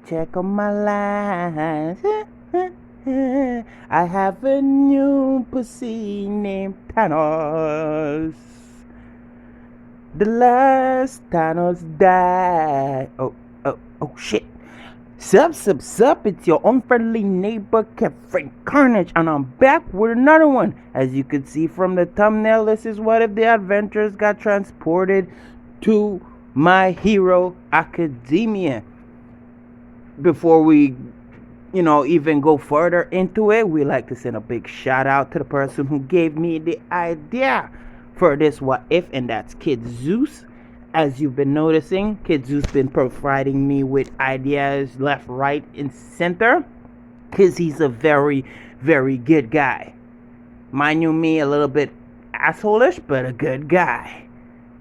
check on my lines. I have a new pussy named Thanos. The last Thanos died. Oh, shit. Sup, it's your unfriendly neighbor, Frank Carnage, and I'm back with another one. As you can see from the thumbnail, this is what if the Avengers got transported to My Hero Academia. Before we, even go further into it, we like to send a big shout out to the person who gave me the idea for this what if, and that's Kid Zeus. As you've been noticing, Kid Zeus been providing me with ideas left, right, and center, because he's a very, very good guy. Mind you, me a little bit asshole-ish, but a good guy.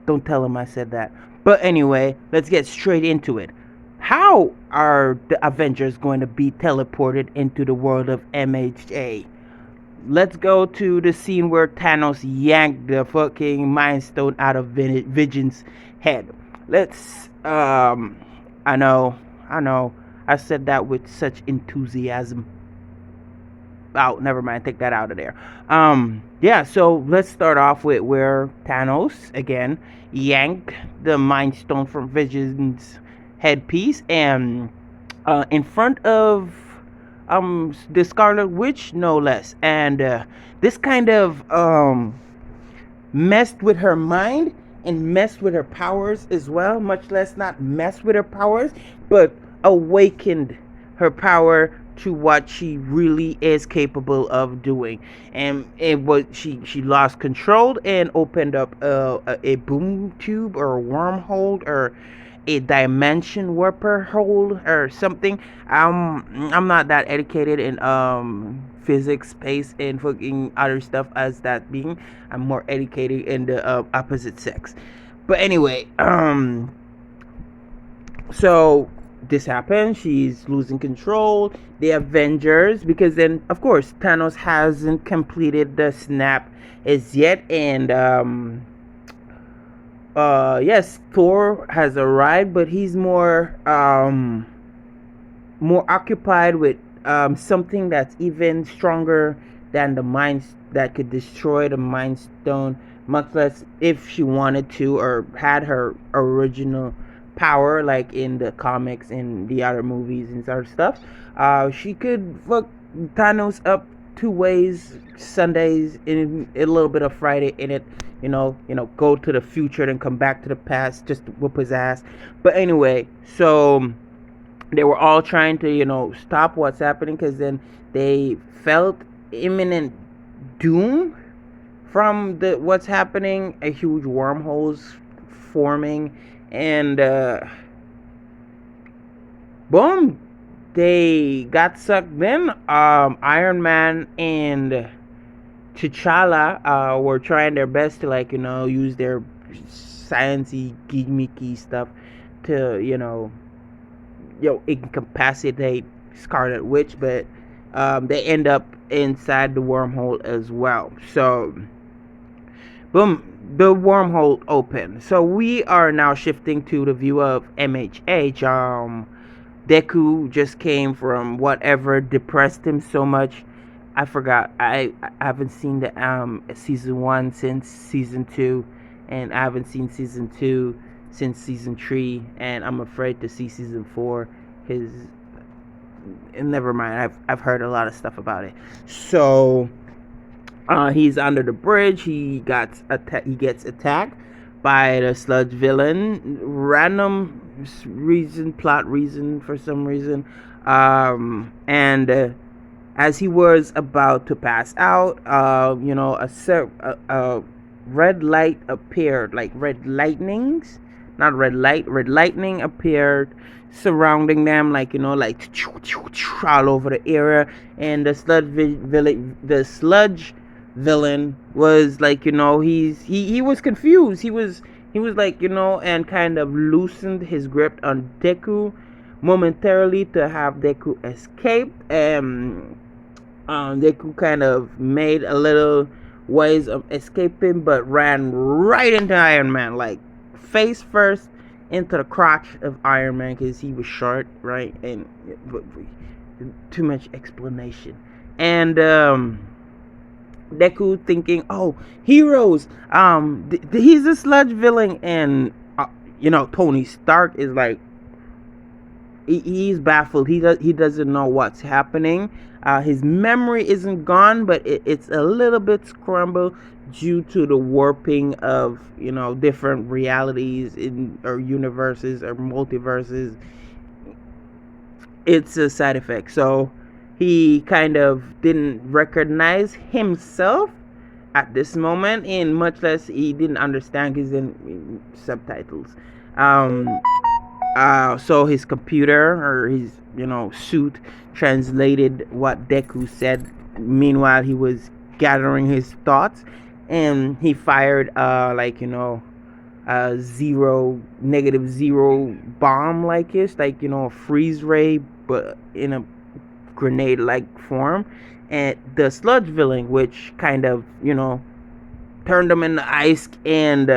Don't tell him I said that. But anyway, let's get straight into it. How are the Avengers going to be teleported into the world of MHA? Let's go to the scene where Thanos yanked the fucking Mind Stone out of Vision's head. I know, I said that with such enthusiasm. Oh, never mind, take that out of there. Yeah, so let's start off with where Thanos, again, yanked the Mind Stone from Vision's headpiece, and in front of the Scarlet Witch, no less. And this kind of messed with her mind and messed with her powers as well, much less not messed with her powers, but awakened her power to what she really is capable of doing. And it was she lost control and opened up a boom tube or a wormhole or a dimension warper hole or something. I'm not that educated in physics, space, and fucking other stuff as that being. I'm more educated in the opposite sex. But anyway, so this happens. She's losing control. The Avengers, because then of course Thanos hasn't completed the snap as yet, and yes, Thor has arrived, but he's more occupied with something that's even stronger than the mind that could destroy the Mind Stone, much less if she wanted to or had her original power, like in the comics and the other movies and other stuff. She could fuck Thanos up two ways, Sundays in a little bit of Friday in it. Go to the future and come back to the past just to whoop his ass. But anyway, so they were all trying to, stop what's happening, because then they felt imminent doom from what's happening. A huge wormholes forming, and boom, they got sucked in. Iron Man and T'Challa were trying their best to use their sciencey gimmicky stuff to incapacitate Scarlet Witch, but they end up inside the wormhole as well. So boom, the wormhole opened. So we are now shifting to the view of MHA. Deku just came from whatever depressed him so much. I forgot. I haven't seen the season 1 since season 2, and I haven't seen season 2 since season 3, and I'm afraid to see season 4. Never mind. I've heard a lot of stuff about it. So he's under the bridge. He gets attacked by the sludge villain. Random plot reason for some reason. And as he was about to pass out, a red light appeared, like red lightning appeared surrounding them, all over the area. And the sludge villain was he was confused. He was and kind of loosened his grip on Deku momentarily to have Deku escape. Deku kind of made a little ways of escaping, but ran right into Iron Man, face first, into the crotch of Iron Man because he was short, right? And too much explanation. And Deku thinking, oh, heroes. He's a sludge villain, and Tony Stark is like, he's baffled. He doesn't know what's happening. His memory isn't gone, but it's a little bit scrambled due to the warping of different realities or universes or multiverses. It's a side effect. So he kind of didn't recognize himself at this moment, and much less he didn't understand his subtitles. So his computer or his suit translated what Deku said. Meanwhile, he was gathering his thoughts, and he fired a -0 bomb, like a freeze ray, but in a grenade like form, and the sludge villain, which kind of turned him into ice, and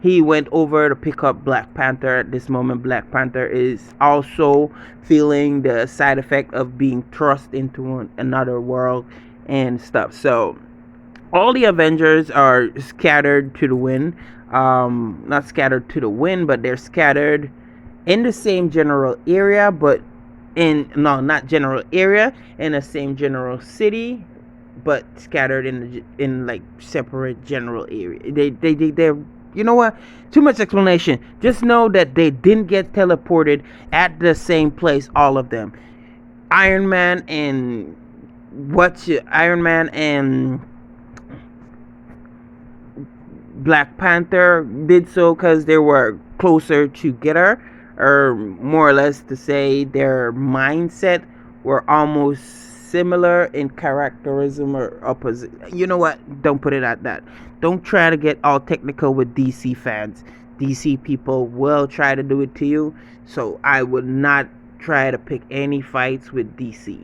he went over to pick up Black Panther. At this moment, Black Panther is also feeling the side effect of being thrust into another world and stuff. So all the Avengers are scattered to the wind. Not scattered to the wind, but they're scattered in the same general area, but not general area, in the same general city, but scattered in like separate general area. They're you know what? Too much explanation. Just know that they didn't get teleported at the same place, all of them. Iron Man and Black Panther did so because they were closer together, or more or less to say their mindset were almost similar in characterism or opposite. You know what? Don't put it at that. Don't try to get all technical with DC fans. DC people will try to do it to you, so I would not try to pick any fights with DC.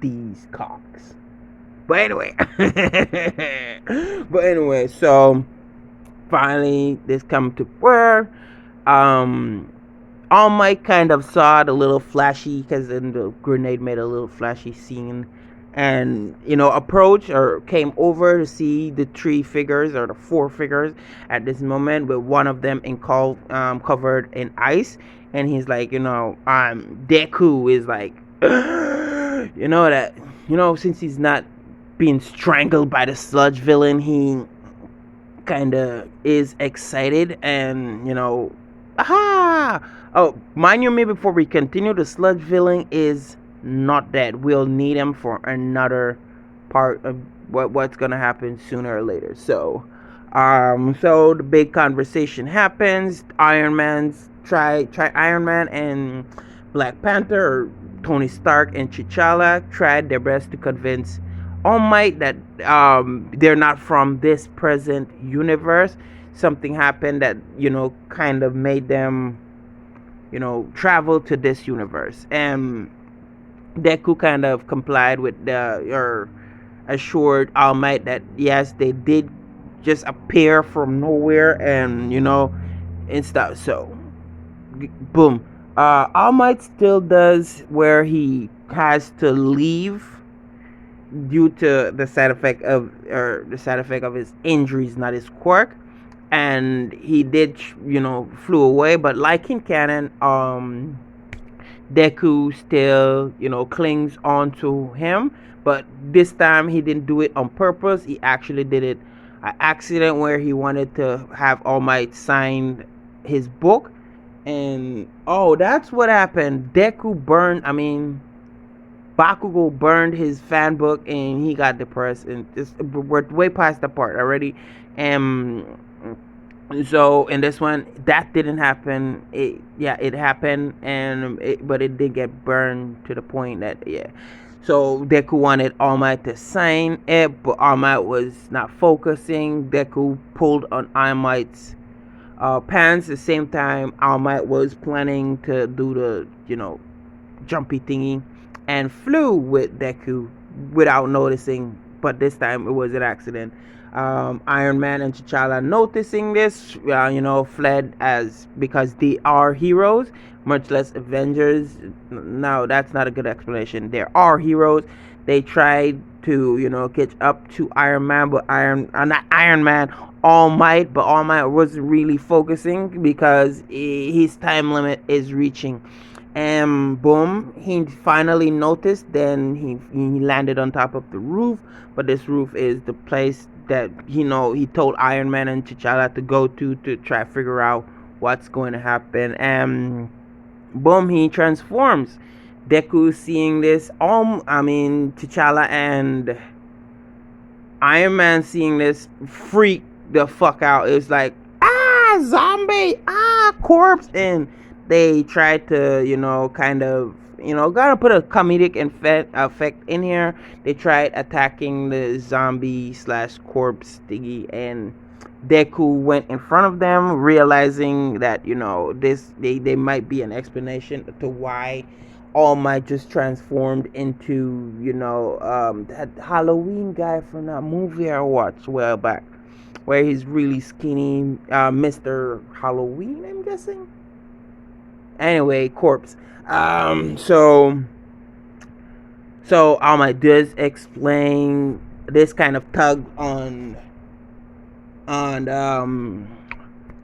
These cocks. But anyway, so finally this come to where All Might kind of saw the little flashy, because then the grenade made a little flashy scene, and approached or came over to see the 3 figures or the 4 figures at this moment, with one of them covered in ice, and he's like, Deku is like, since he's not being strangled by the sludge villain, he kind of is excited, and aha. Oh, mind you, me before we continue, the sludge villain is not dead. We'll need him for another part of what's gonna happen sooner or later. So so the big conversation happens. Iron Man's try Iron Man and Black Panther, or Tony Stark and T'Challa, tried their best to convince All Might that they're not from this present universe. Something happened that kind of made them travel to this universe, and Deku kind of complied with or assured All Might that yes, they did just appear from nowhere, and and stuff. So boom. All Might still does where he has to leave due to the side effect of his injuries, not his quirk, and he did flew away. But like in canon, Deku still clings on to him, but this time he didn't do it on purpose. He actually did it an accident where he wanted to have All Might sign his book, and that's what happened. Bakugo burned his fan book, and he got depressed, and we're way past the part already. And so in this one, that didn't happen. It happened, but it did get burned to the point that So Deku wanted All Might to sign it, but All Might was not focusing. Deku pulled on All Might's pants. At the same time, All Might was planning to do the jumpy thingy, and flew with Deku without noticing. But this time it was an accident. Iron Man and T'Challa, noticing this, fled as because they are heroes, much less Avengers. No, that's not a good explanation. There are heroes. They tried to, catch up to Iron Man, but not Iron Man, All Might, but All Might wasn't really focusing because his time limit is reaching. And boom, he finally noticed. Then he landed on top of the roof, but this roof is the place that he told Iron Man and T'Challa to go to try to figure out what's going to happen. And boom, he transforms. Deku seeing this, T'Challa and Iron Man seeing this freak the fuck out. It's like, zombie, corpse. And they tried to, kind of, gotta put a comedic effect in here. They tried attacking the zombie slash corpse thingy, and Deku went in front of them, realizing that, they might be an explanation to why All Might just transformed into, that Halloween guy from that movie I watched well back, where he's really skinny, Mr. Halloween, I'm guessing. Anyway, corpse. So All Might does explain this kind of tug on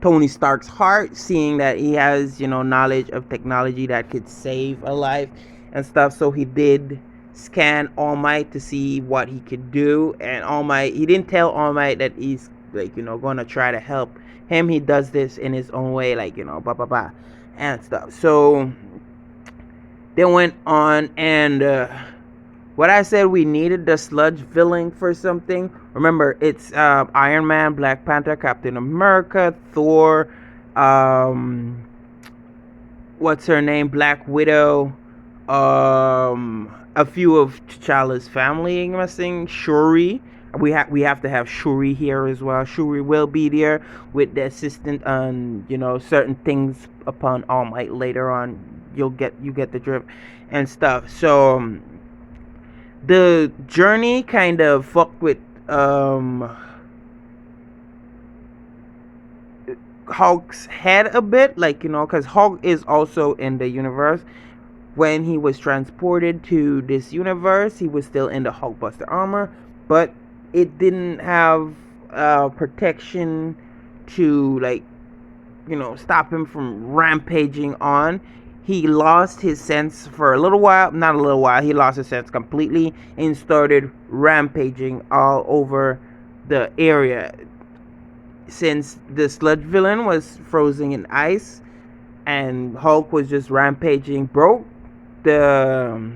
Tony Stark's heart, seeing that he has, knowledge of technology that could save a life and stuff. So he did scan All Might to see what he could do. And All Might, he didn't tell All Might that he's like, going to try to help him. He does this in his own way, like, blah, blah, blah, and stuff. So they went on, and what I said, we needed the sludge villain for something. Remember, it's Iron Man, Black Panther, Captain America, Thor, what's her name, Black Widow, a few of T'Challa's family missing, Shuri. We have to have Shuri here as well. Shuri will be there with the assistant on, certain things upon All Might later on. You get the drift and stuff. So the journey kind of fucked with Hulk's head a bit, like, because Hulk is also in the universe. When he was transported to this universe, he was still in the Hulkbuster armor, but it didn't have protection to, like, stop him from rampaging on. He lost his sense for a little while. Not a little while. He lost his sense completely and started rampaging all over the area. Since the sludge villain was frozen in ice and Hulk was just rampaging, broke the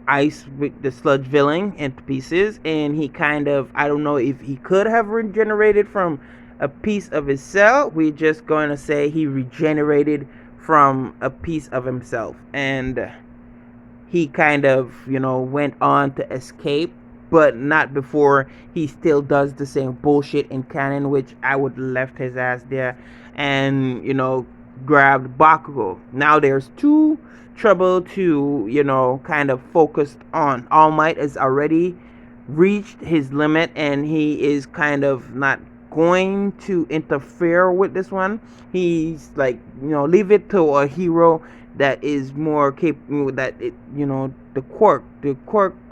ice with the sludge villain into pieces, and he kind of, I don't know if he could have regenerated from a piece of his cell. We're just going to say he regenerated from a piece of himself, and he kind of, went on to escape, but not before he still does the same bullshit in canon, which I would left his ass there and, grabbed Bakugo. Now there's two trouble to, kind of focus on. All Might has already reached his limit, and he is kind of not going to interfere with this one. He's like, leave it to a hero that is more capable, that it, the quirk,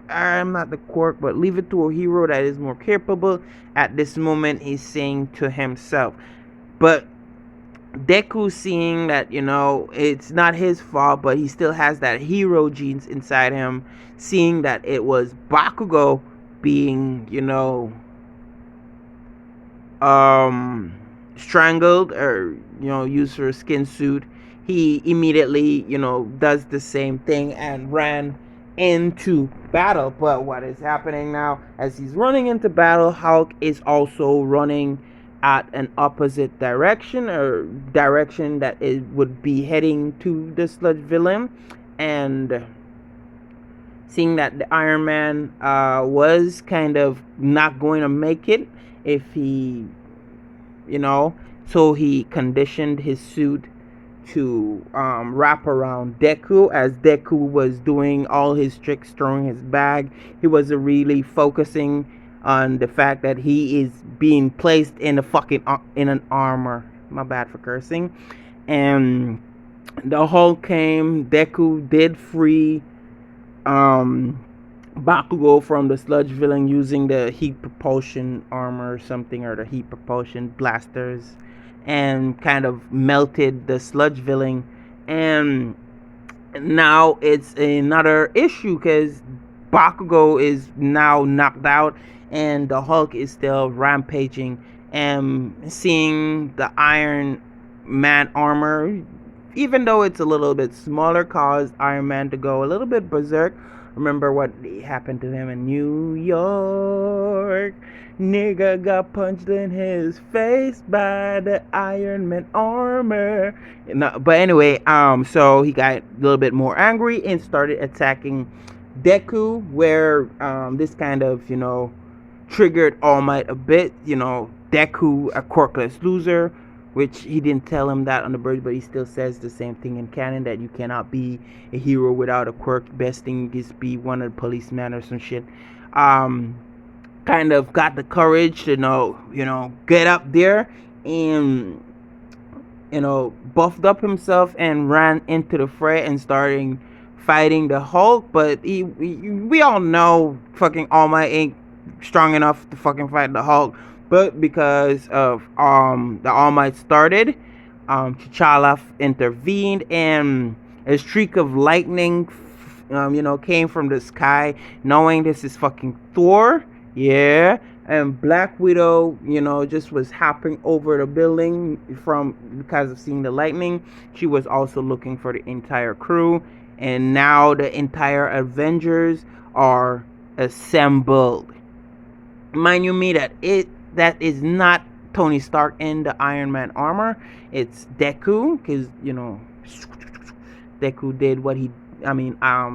I'm not the quirk, but leave it to a hero that is more capable at this moment, he's saying to himself. But Deku, seeing that, it's not his fault, but he still has that hero genes inside him, seeing that it was Bakugo being, strangled or, used for a skin suit, he immediately, does the same thing and ran into battle. But what is happening now, as he's running into battle, Hulk is also running at an opposite direction, or direction that it would be heading to the sludge villain. And seeing that the Iron Man was kind of not going to make it if he, so he conditioned his suit to wrap around Deku, as Deku was doing all his tricks, throwing his bag. He wasn't really focusing on the fact that he is being placed in a fucking in an armor. My bad for cursing. And the Hulk came. Deku did free um Bakugo from the sludge villain using the heat propulsion armor or something, or the heat propulsion blasters, and kind of melted the sludge villain. And now it's another issue because Bakugo is now knocked out and the Hulk is still rampaging. And seeing the Iron Man armor, even though it's a little bit smaller, caused Iron Man to go a little bit berserk. Remember what happened to him in New York? Nigga got punched in his face by the Iron Man armor. No, but anyway, so he got a little bit more angry and started attacking Deku, where this kind of, triggered All Might a bit. Deku, a quirkless loser, which he didn't tell him that on the bridge, but he still says the same thing in canon, that you cannot be a hero without a quirk. Best thing is be one of the policemen or some shit. Kind of got the courage to get up there and buffed up himself and ran into the fray and starting fighting the Hulk. But we all know fucking All Might ain't strong enough to fucking fight the Hulk. But because of the All Might started, T'Challa intervened, and a streak of lightning came from the sky, knowing this is fucking Thor. Yeah. And Black Widow, just was hopping over the building because of seeing the lightning. She was also looking for the entire crew, and now the entire Avengers are assembled. Mind you me that is not Tony Stark in the Iron Man armor. It's Deku, because Deku did what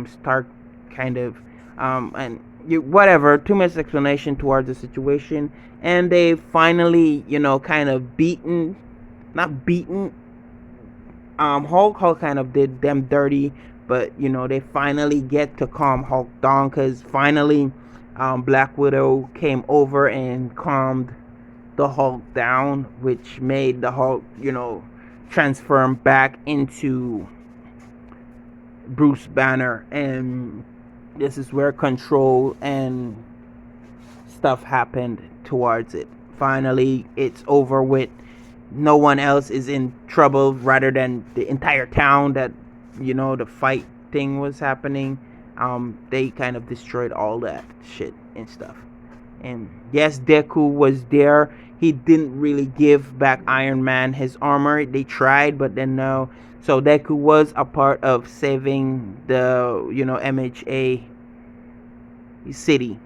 Stark kind of and whatever, too much explanation towards the situation. And they finally kind of not beaten Hulk kind of did them dirty, but they finally get to calm Hulk down, because finally Black Widow came over and calmed the Hulk down, which made the Hulk transform back into Bruce Banner. And this is where control and stuff happened towards it. Finally, it's over with. No one else is in trouble rather than the entire town that the fight thing was happening. They kind of destroyed all that shit and stuff. And yes, Deku was there. He didn't really give back Iron Man his armor. They tried, but then no. So Deku was a part of saving the MHA city.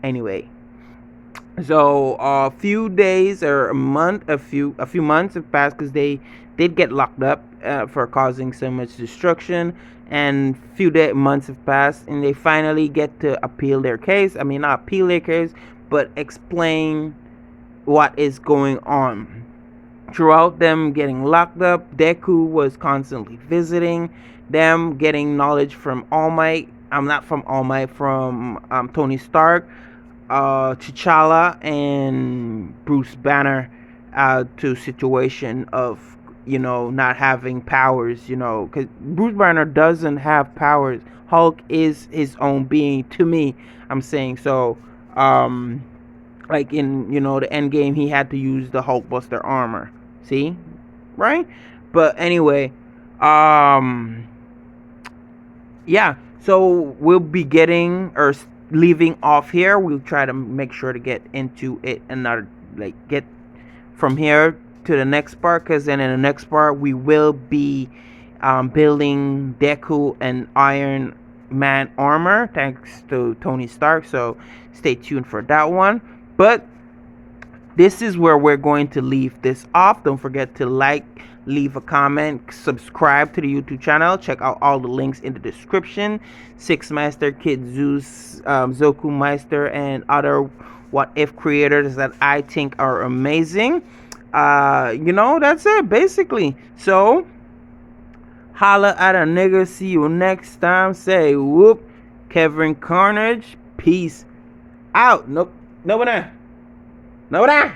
Anyway, so a few days or a few months have passed, because they did get locked up for causing so much destruction. And few months have passed, and they finally get to appeal their case. I mean, not appeal their case, but explain what is going on. Throughout them getting locked up, Deku was constantly visiting them, getting knowledge from All Might. Not from All Might, from Tony Stark, T'Challa, and Bruce Banner, to situation of not having powers, because Bruce Banner doesn't have powers. Hulk is his own being, to me, I'm saying. So like in the end game, he had to use the Hulkbuster armor, see, right? But anyway, yeah, so we'll be getting or leaving off here. We'll try to make sure to get into it another, get from here to the next part, because then in the next part we will be building Deku and Iron Man armor thanks to Tony Stark. So stay tuned for that one. But this is where we're going to leave this off. Don't forget to leave a comment, subscribe to the YouTube channel, check out all the links in the description. Six Master, Kid Zeus, Zoku Meister, and other What If creators that I think are amazing. That's it basically. So holla at a nigga. See you next time. Say whoop. Kevin Carnage. Peace out. Nope. No one. No one.